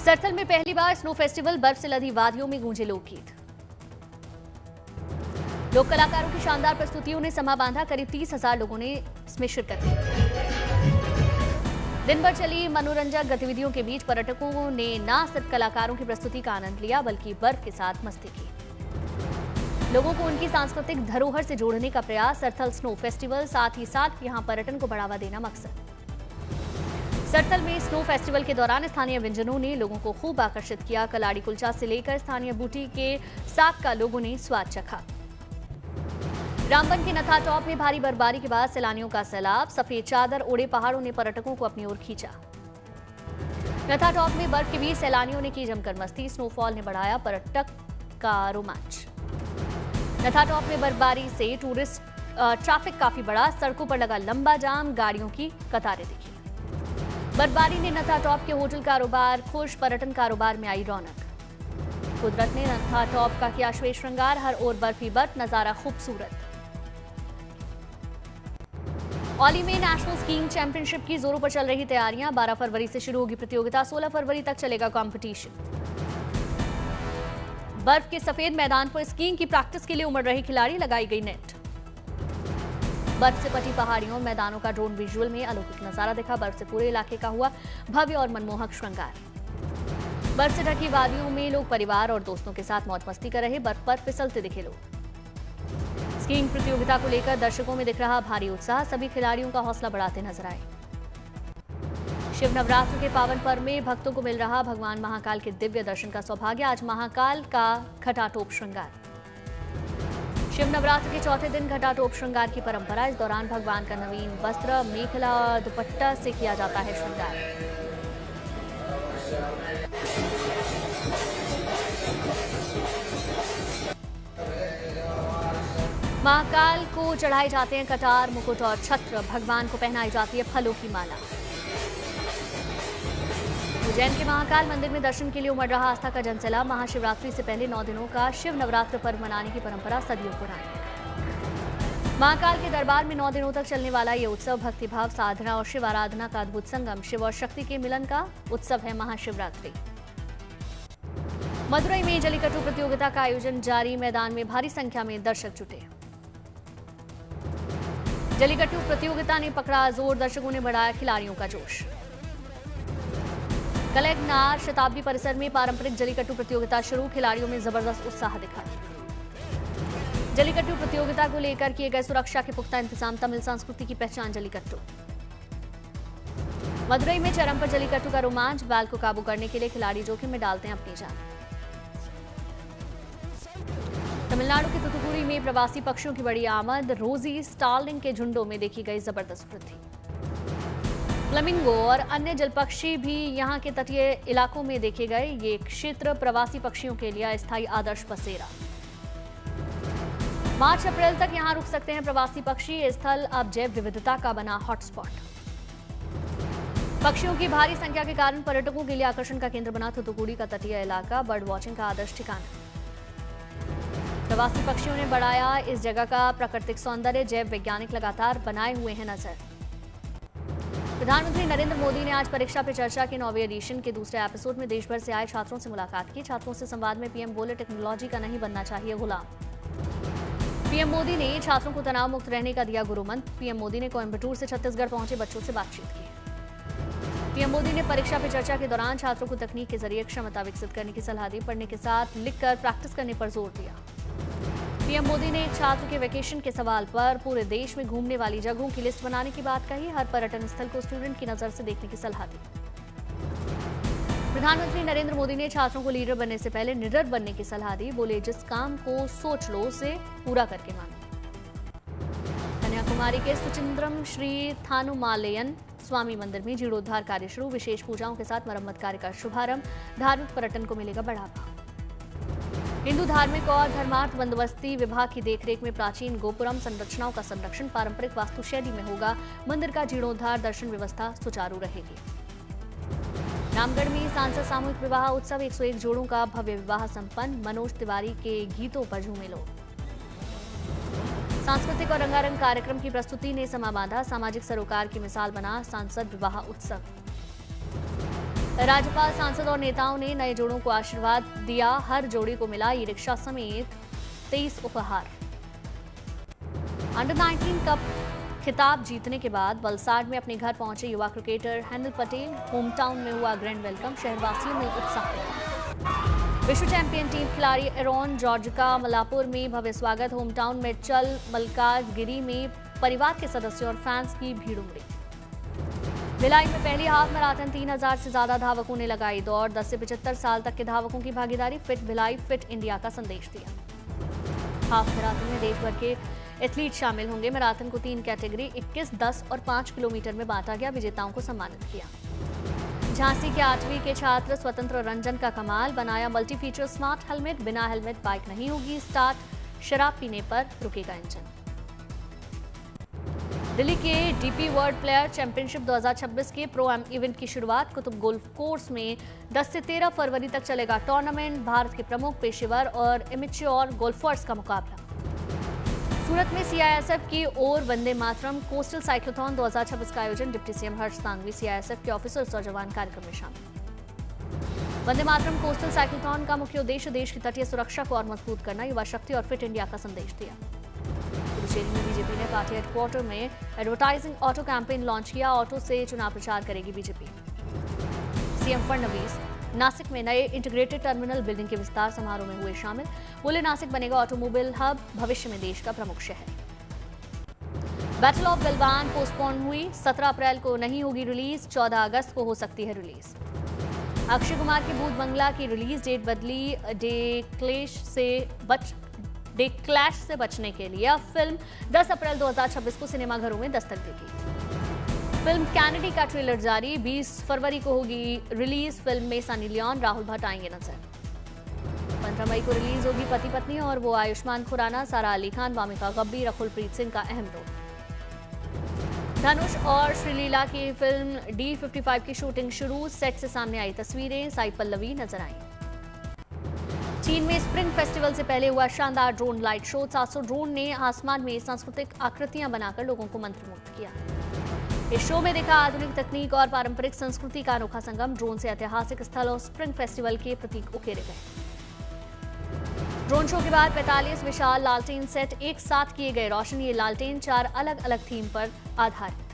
सरथल में पहली बार snow festival, बर्फ से लदी वादियों में गूंजे लोकगीत। लोक कलाकारों की शानदार प्रस्तुतियों ने समा बांधा, करीब 30,000 लोगों ने इसमें शिरकत की। दिन भर चली मनोरंजक गतिविधियों के बीच पर्यटकों ने न सिर्फ कलाकारों की प्रस्तुति का आनंद लिया, बल्कि बर्फ के साथ मस्ती की। लोगों को उनकी सांस्कृतिक धरोहर से जोड़ने का प्रयास सरथल स्नो फेस्टिवल, साथ ही साथ यहां पर्यटन को बढ़ावा देना मकसद। सरथल में स्नो फेस्टिवल के दौरान स्थानीय व्यंजनों ने लोगों को खूब आकर्षित किया। कलाड़ी कुलचा से लेकर स्थानीय बूटी के साग का लोगों ने स्वाद चखा। रामबन के नथा टॉप में भारी बर्फबारी के बाद सैलानियों का सैलाब, सफेद चादर ओढ़े पहाड़ों ने पर्यटकों को अपनी ओर खींचा। नथा टॉप में बर्फ के बीच सैलानियों ने की जमकर मस्ती, स्नोफॉल ने बढ़ाया पर्यटक का रोमांच। नथा टॉप में बर्फबारी से टूरिस्ट ट्रैफिक काफी बढ़ा, सड़कों पर लगा लंबा जाम, गाड़ियों की कतारें दिखी। बर्फबारी ने नथा टॉप के होटल कारोबार खुश, पर्यटन कारोबार में आई रौनक। कुदरत ने नथा टॉप का किया श्वेत श्रृंगार, हर ओर बर्फ ही बर्फ, नजारा खूबसूरत। औली में नेशनल स्कीइंग चैंपियनशिप की जोरों पर चल रही तैयारियां। 12 फरवरी से शुरू होगी प्रतियोगिता, 16 फरवरी तक चलेगा कंपटीशन। बर्फ के सफेद मैदान पर स्कीइंग की प्रैक्टिस के लिए उमड़ रहे खिलाड़ी, लगाई गई नेट। बर्फ से पटी पहाड़ियों और मैदानों का ड्रोन विजुअल में अलौकिक नजारा दिखा। बर्फ से पूरे इलाके का हुआ भव्य और मनमोहक श्रृंगार। बर्फ से ढकी वादियों में लोग परिवार और दोस्तों के साथ मौज मस्ती कर रहे, बर्फ पर फिसलते दिखे लोग। स्कीइंग प्रतियोगिता को लेकर दर्शकों में दिख रहा भारी उत्साह, सभी खिलाड़ियों का हौसला बढ़ाते नजर आए। शिव नवरात्र के पावन पर्व में भक्तों को मिल रहा भगवान महाकाल के दिव्य दर्शन का सौभाग्य। आज महाकाल का घटाटोप श्रृंगार। शिव नवरात्र के चौथे दिन घटाटोप श्रृंगार की परंपरा। इस दौरान भगवान का नवीन वस्त्र, मेखला और दुपट्टा से किया जाता है श्रृंगार। महाकाल को चढ़ाए जाते हैं कटार, मुकुट और छत्र। भगवान को पहनाई जाती है फलों की माला। उज्जैन के महाकाल मंदिर में दर्शन के लिए उमड़ रहा आस्था का जनसैलाब। महाशिवरात्रि से पहले 9 दिनों का शिव नवरात्र पर्व मनाने की परंपरा सदियों पुरानी। महाकाल के दरबार में 9 दिनों तक चलने वाला ये उत्सव भक्तिभाव, साधना और शिव आराधना का अद्भुत संगम, शिव और शक्ति के मिलन का उत्सव है महाशिवरात्रि। मदुरई में जलीकट्टू प्रतियोगिता का आयोजन जारी, मैदान में भारी संख्या में दर्शक जुटे। जलीकट्टू प्रतियोगिता ने पकड़ा जोर, दर्शकों ने बढ़ाया खिलाड़ियों का जोश। कलेगनार शताब्दी परिसर में पारंपरिक जलीकट्टू प्रतियोगिता शुरू, खिलाड़ियों में जबरदस्त उत्साह दिखा। जलीकट्टू प्रतियोगिता को लेकर किए गए सुरक्षा के पुख्ता इंतजाम, तमिल संस्कृति की पहचान जलीकट्टू। मदुरई में चरम पर जलीकट्टू का रोमांच, बैल को काबू करने के लिए खिलाड़ी जोखिम में डालते हैं अपनी जान। तमिलनाडु के तुतुकुड़ी में प्रवासी पक्षियों की बड़ी आमद, रोजी स्टार्लिंग के झुंडों में देखी गई जबरदस्त वृद्धि। फ्लेमिंगो और अन्य जलपक्षी भी यहां के तटीय इलाकों में देखे गए। ये क्षेत्र प्रवासी पक्षियों के लिए अस्थायी आदर्श बसेरा। मार्च अप्रैल तक यहां रुक सकते हैं प्रवासी पक्षी। ये स्थल अब जैव विविधता का बना हॉटस्पॉट। पक्षियों की भारी संख्या के कारण पर्यटकों के लिए आकर्षण का केंद्र बना थुतुकुड़ी का तटीय इलाका, बर्ड वॉचिंग का आदर्श ठिकाना। प्रवासी पक्षियों ने बढ़ाया इस जगह का प्राकृतिक सौंदर्य, जैव वैज्ञानिक लगातार बनाए हुए हैं नजर। प्रधानमंत्री नरेंद्र मोदी ने आज परीक्षा पे चर्चा के 9वें एडिशन के दूसरे एपिसोड में देश भर से आए छात्रों से मुलाकात की। छात्रों से संवाद में पीएम बोले, टेक्नोलॉजी का नहीं बनना चाहिए गुलाम। पीएम मोदी ने छात्रों को तनाव मुक्त रहने का दिया गुरु मंत्र। पीएम मोदी ने कोयंबटूर से छत्तीसगढ़ पहुंचे बच्चों से बातचीत की। पीएम मोदी ने परीक्षा पे चर्चा के दौरान छात्रों को तकनीक के जरिए क्षमता विकसित करने की सलाह दी। पढ़ने के साथ लिखकर प्रैक्टिस करने पर जोर दिया। पीएम मोदी ने एक छात्र के वेकेशन के सवाल पर पूरे देश में घूमने वाली जगहों की लिस्ट बनाने की बात कही। हर पर्यटन स्थल को स्टूडेंट की नजर से देखने की सलाह दी। प्रधानमंत्री नरेंद्र मोदी ने छात्रों को लीडर बनने से पहले निडर बनने की सलाह दी। बोले, जिस काम को सोच लो उसे पूरा करके मानो। कन्याकुमारी के सुचिंद्रम श्री थानुमालयन स्वामी मंदिर में जीर्णोद्धार कार्य शुरू, विशेष पूजाओं के साथ मरम्मत कार्य का शुभारंभ। धार्मिक पर्यटन को मिलेगा बढ़ावा। हिंदू धार्मिक और धर्मार्थ बंदोबस्ती विभाग की देखरेख में प्राचीन गोपुरम संरचनाओं का संरक्षण, पारंपरिक वास्तु शैली में होगा मंदिर का जीर्णोद्धार, दर्शन व्यवस्था सुचारू रहेगी। रामगढ़ में सांसद सामूहिक विवाह उत्सव, 101 जोड़ों का भव्य विवाह संपन्न, मनोज तिवारी के गीतों पर झूमे लोग। सांस्कृतिक और रंगारंग कार्यक्रम की प्रस्तुति ने समा बांधा, सामाजिक सरोकार की मिसाल बना सांसद विवाह उत्सव। राज्यपाल, सांसद और नेताओं ने नए जोड़ों को आशीर्वाद दिया। हर जोड़ी को मिला ई रिक्शा समेत 23 उपहार। अंडर 19 कप खिताब जीतने के बाद वलसाड में अपने घर पहुंचे युवा cricketer Henil Patel. Home town में हुआ ग्रैंड वेलकम, शहरवासियों में उत्साह। विश्व चैंपियन टीम खिलाड़ी एरोन जॉर्ज का मलापुर में भव्य स्वागत। होम टाउन में चल मलकाजगिरी में परिवार के सदस्यों और फैंस की भीड़ उमड़ी। भिलाई में पहली हाफ मैराथन 3000 से ज्यादा धावकों ने लगाई दौड़। 10 से 75 साल तक के धावकों की भागीदारी। फिट भिलाई फिट इंडिया का संदेश दिया। हाफ मैराथन में देश भर के एथलीट शामिल होंगे। मैराथन को 3 कैटेगरी 21, 10 और 5 किलोमीटर में बांटा गया। विजेताओं को सम्मानित किया। झांसी के 8वीं के छात्र स्वतंत्र रंजन का कमाल, बनाया मल्टी फीचर स्मार्ट हेलमेट। बिना हेलमेट बाइक नहीं होगी स्टार्ट, शराब पीने पर रुकेगा इंजन। दिल्ली के डीपी वर्ल्ड प्लेयर चैंपियनशिप 2026 के प्रो एम इवेंट की शुरुआत। कुतुब गोल्फ कोर्स में 10 से 13 फरवरी तक चलेगा टूर्नामेंट। भारत के प्रमुख पेशेवर और एमेच्योर गोल्फर्स का मुकाबला। सूरत में सीआईएसएफ की ओर वंदे मातरम कोस्टल साइक्लोथॉन 2026 का आयोजन। डिप्टी सीएम हर्ष सांघवी सीआईएसएफ के ऑफिसर्स और जवान कार्यक्रम में शामिल। वंदे मातरम कोस्टल साइक्लोथॉन का मुख्य उद्देश्य देश की तटीय सुरक्षा को और मजबूत करना, युवा शक्ति और फिट इंडिया का संदेश दिया। पुडुचेरी में बीजेपी ने पार्टी हेडक्वार्टर में एडवर्टाइजिंग ऑटो कैंपेन लॉन्च किया। ऑटो से चुनाव प्रचार करेगी बीजेपी। सीएम फडणवीस नासिक में नए इंटीग्रेटेड टर्मिनल बिल्डिंग के विस्तार समारोह में हुए शामिल। बोले नासिक बनेगा ऑटोमोबाइल हब, भविष्य में देश का प्रमुख शहर। बैटल ऑफ गलवान पोस्टपोन हुई। 17 अप्रैल को नहीं होगी रिलीज, 14 अगस्त को हो सकती है रिलीज। अक्षय कुमार की भूत बंगला की रिलीज डेट बदली। डे क्लैश से बचने के लिए अब फिल्म 10 अप्रैल 2026 को सिनेमाघरों में दस्तक देगी। फिल्म कैनेडी का ट्रेलर जारी, 20 फरवरी को होगी रिलीज। फिल्म में सनी लियोन, राहुल भट्ट आएंगे नजर। 15 मई को रिलीज होगी पति पत्नी, और वो आयुष्मान खुराना, सारा अली खान, वामिका गब्बी, रकुलप्रीत सिंह का अहम रोल। धनुष और श्रीलीला की फिल्म D55 की शूटिंग शुरू। सेट से सामने आई तस्वीरें, साई पल्लवी नजर आई। चीन में स्प्रिंग फेस्टिवल से पहले हुआ शानदार ड्रोन लाइट शो। 700 ड्रोन ने आसमान में सांस्कृतिक आकृतियां बनाकर लोगों को मंत्रमुग्ध किया। इस शो में देखा आधुनिक तकनीक और पारंपरिक संस्कृति का अनोखा संगम। ड्रोन से ऐतिहासिक स्थल और स्प्रिंग फेस्टिवल के प्रतीक उकेरे गए। ड्रोन शो के बाद 45 विशाल लालटेन सेट एक साथ किए गए रोशन। ये लालटेन 4 अलग अलग थीम पर आधारित।